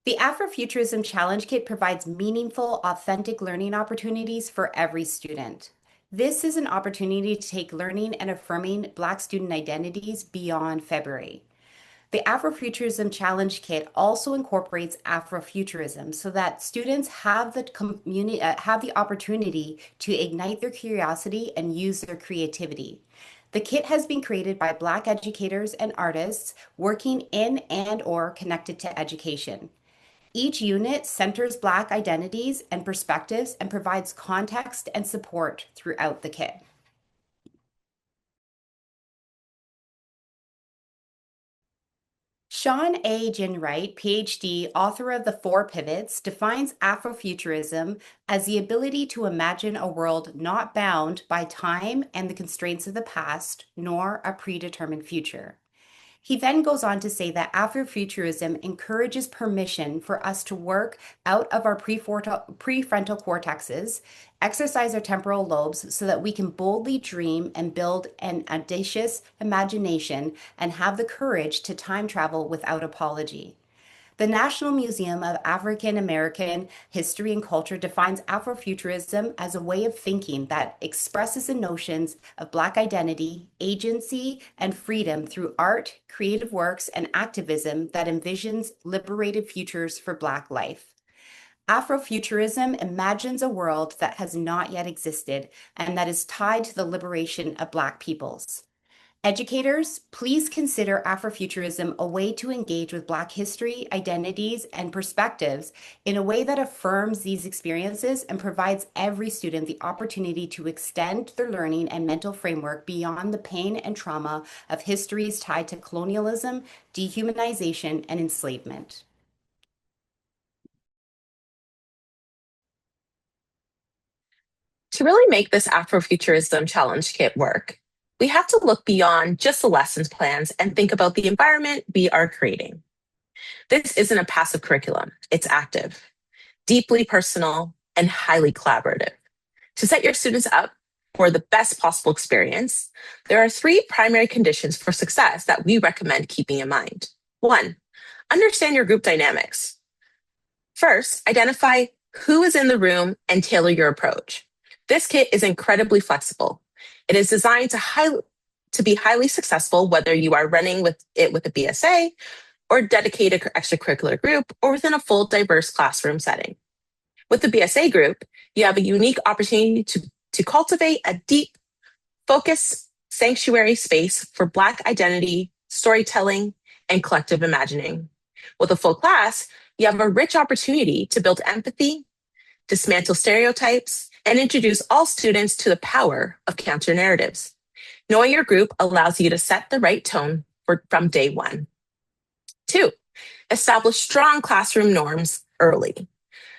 The Afrofuturism Challenge Kit provides meaningful, authentic learning opportunities for every student. This is an opportunity to take learning and affirming Black student identities beyond February. The Afrofuturism Challenge Kit also incorporates Afrofuturism so that students have the opportunity to ignite their curiosity and use their creativity. The kit has been created by Black educators and artists working in and or connected to education. Each unit centers Black identities and perspectives and provides context and support throughout the kit. Sean A. Ginwright, PhD, author of The Four Pivots, defines Afrofuturism as the ability to imagine a world not bound by time and the constraints of the past, nor a predetermined future. He then goes on to say that Afrofuturism encourages permission for us to work out of our prefrontal cortexes, exercise our temporal lobes so that we can boldly dream and build an audacious imagination and have the courage to time travel without apology. The National Museum of African American History and Culture defines Afrofuturism as a way of thinking that expresses the notions of Black identity, agency, and freedom through art, creative works, and activism that envisions liberated futures for Black life. Afrofuturism imagines a world that has not yet existed and that is tied to the liberation of Black peoples. Educators, please consider Afrofuturism a way to engage with Black history, identities, and perspectives in a way that affirms these experiences and provides every student the opportunity to extend their learning and mental framework beyond the pain and trauma of histories tied to colonialism, dehumanization, and enslavement. To really make this Afrofuturism Challenge Kit work, we have to look beyond just the lessons plans and think about the environment we are creating. This isn't a passive curriculum, it's active, deeply personal, and highly collaborative. To set your students up for the best possible experience, there are three primary conditions for success that we recommend keeping in mind. One, understand your group dynamics. First, identify who is in the room and tailor your approach. This kit is incredibly flexible. It is designed to be highly successful, whether you are running with a BSA or dedicated extracurricular group or within a full diverse classroom setting. With the BSA group, you have a unique opportunity to cultivate a deep, focused sanctuary space for Black identity, storytelling, and collective imagining. With a full class, you have a rich opportunity to build empathy, dismantle stereotypes, and introduce all students to the power of counter narratives. Knowing your group allows you to set the right tone from day one. Two, establish strong classroom norms early.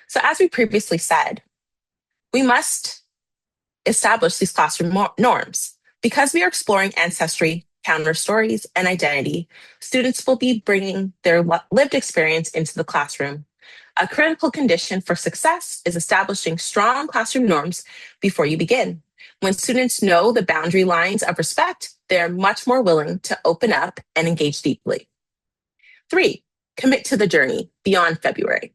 So as we previously said, we must establish these classroom norms. Because we are exploring ancestry, counter stories, and identity, students will be bringing their lived experience into the classroom. A critical condition for success is establishing strong classroom norms before you begin. When students know the boundary lines of respect, they are much more willing to open up and engage deeply. Three, commit to the journey beyond February.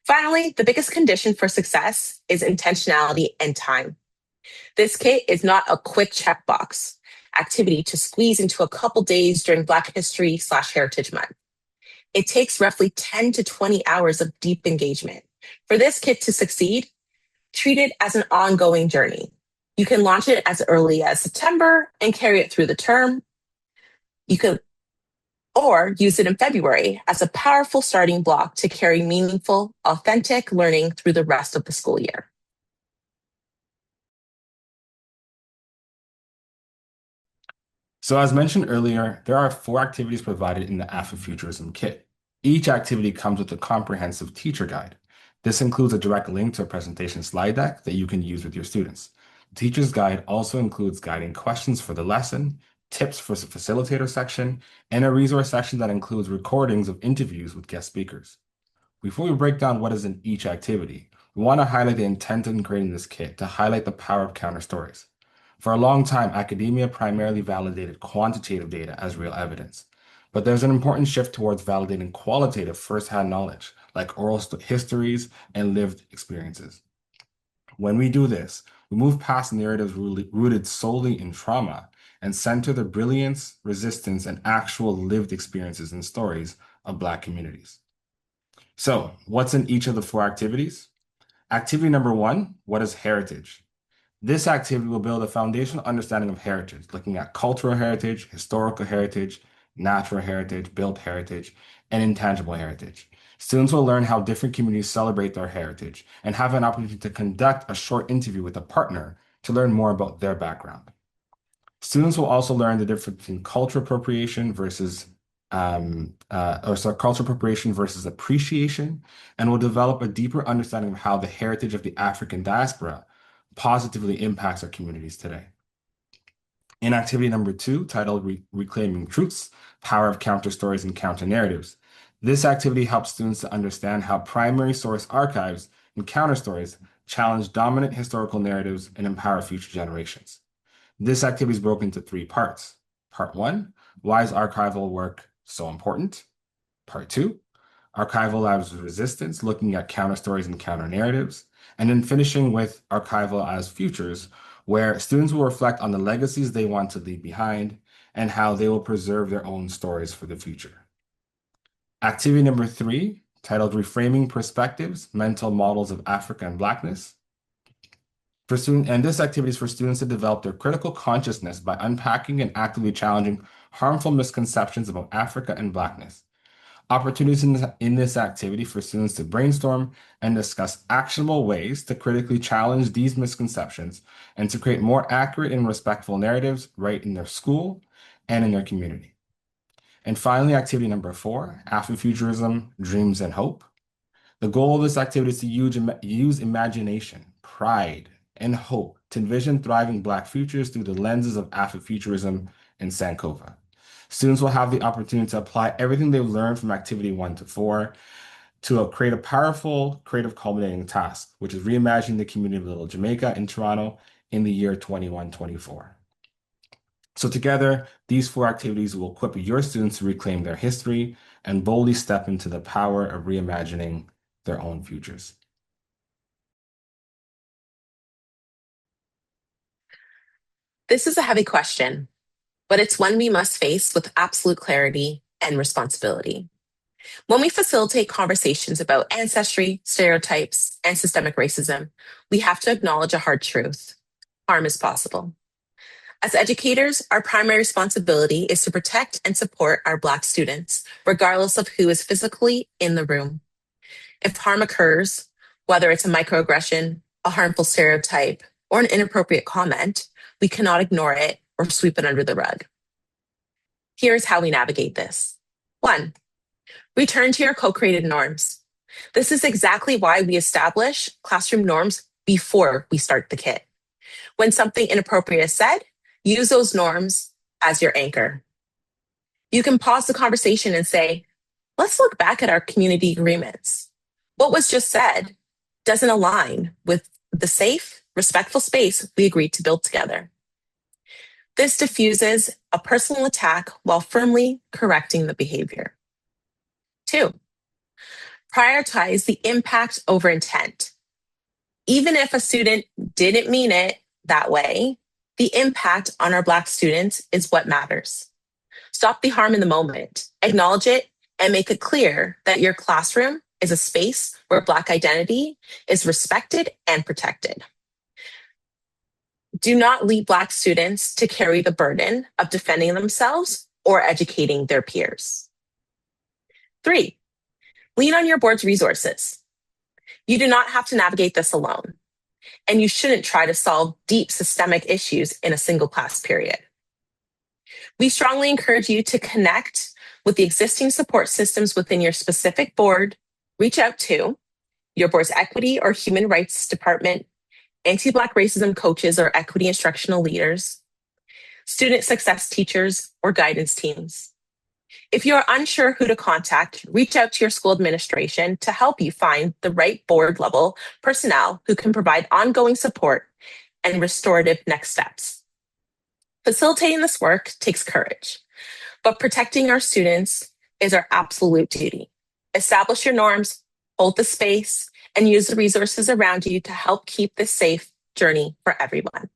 Finally, the biggest condition for success is intentionality and time. This kit is not a quick checkbox activity to squeeze into a couple days during Black History/Heritage Month. It takes roughly 10 to 20 hours of deep engagement. For this kit to succeed, treat it as an ongoing journey. You can launch it as early as September and carry it through the term. You could or use it in February as a powerful starting block to carry meaningful, authentic learning through the rest of the school year. So as mentioned earlier, there are 4 activities provided in the Afrofuturism kit. Each activity comes with a comprehensive teacher guide. This includes a direct link to a presentation slide deck that you can use with your students. The teacher's guide also includes guiding questions for the lesson, tips for the facilitator section, and a resource section that includes recordings of interviews with guest speakers. Before we break down what is in each activity, we want to highlight the intent in creating this kit to highlight the power of counter stories. For a long time, academia primarily validated quantitative data as real evidence. But there's an important shift towards validating qualitative firsthand knowledge, like oral histories and lived experiences. When we do this, we move past narratives rooted solely in trauma and center the brilliance, resistance, and actual lived experiences and stories of Black communities. So, what's in each of the 4 activities? Activity number 1, what is heritage? This activity will build a foundational understanding of heritage, looking at cultural heritage, historical heritage, natural heritage, built heritage, and intangible heritage. Students will learn how different communities celebrate their heritage and have an opportunity to conduct a short interview with a partner to learn more about their background. Students will also learn the difference between cultural appropriation versus cultural appropriation versus appreciation, and will develop a deeper understanding of how the heritage of the African diaspora positively impacts our communities today. In activity number 2, titled Reclaiming Truths, Power of Counter Stories and Counter Narratives, this activity helps students to understand how primary source archives and counter stories challenge dominant historical narratives and empower future generations. This activity is broken into 3 parts. Part 1, why is archival work so important? Part 2, archival as resistance, looking at counter stories and counter narratives. And then finishing with archival as futures, where students will reflect on the legacies they want to leave behind and how they will preserve their own stories for the future. Activity number 3, titled Reframing Perspectives, Mental Models of Africa and Blackness. This activity is for students to develop their critical consciousness by unpacking and actively challenging harmful misconceptions about Africa and Blackness. Opportunities in this activity for students to brainstorm and discuss actionable ways to critically challenge these misconceptions and to create more accurate and respectful narratives right in their school and in their community. And finally, activity number 4, Afrofuturism, Dreams and Hope. The goal of this activity is to use imagination, pride, and hope to envision thriving Black futures through the lenses of Afrofuturism and Sankova. Students will have the opportunity to apply everything they've learned from activity 1 to 4 to create a powerful, creative culminating task, which is reimagining the community of Little Jamaica in Toronto in the year 2124. So together, these 4 activities will equip your students to reclaim their history and boldly step into the power of reimagining their own futures. This is a heavy question, but it's one we must face with absolute clarity and responsibility. When we facilitate conversations about ancestry, stereotypes, and systemic racism, we have to acknowledge a hard truth. Harm is possible. As educators, our primary responsibility is to protect and support our Black students, regardless of who is physically in the room. If harm occurs, whether it's a microaggression, a harmful stereotype, or an inappropriate comment, we cannot ignore it or sweep it under the rug. Here's how we navigate this. 1, return to your co-created norms. This is exactly why we establish classroom norms before we start the kit. When something inappropriate is said, use those norms as your anchor. You can pause the conversation and say, let's look back at our community agreements. What was just said doesn't align with the safe, respectful space we agreed to build together. This diffuses a personal attack while firmly correcting the behavior. 2, prioritize the impact over intent. Even if a student didn't mean it that way, the impact on our Black students is what matters. Stop the harm in the moment, acknowledge it, and make it clear that your classroom is a space where Black identity is respected and protected. Do not leave Black students to carry the burden of defending themselves or educating their peers. 3, lean on your board's resources. You do not have to navigate this alone, and you shouldn't try to solve deep systemic issues in a single class period. We strongly encourage you to connect with the existing support systems within your specific board. Reach out to your board's equity or human rights department, anti-Black racism coaches or equity instructional leaders, student success teachers, or guidance teams. If you are unsure who to contact, reach out to your school administration to help you find the right board level personnel who can provide ongoing support and restorative next steps. Facilitating this work takes courage. But protecting our students is our absolute duty. Establish your norms, hold the space, and use the resources around you to help keep this safe journey for everyone.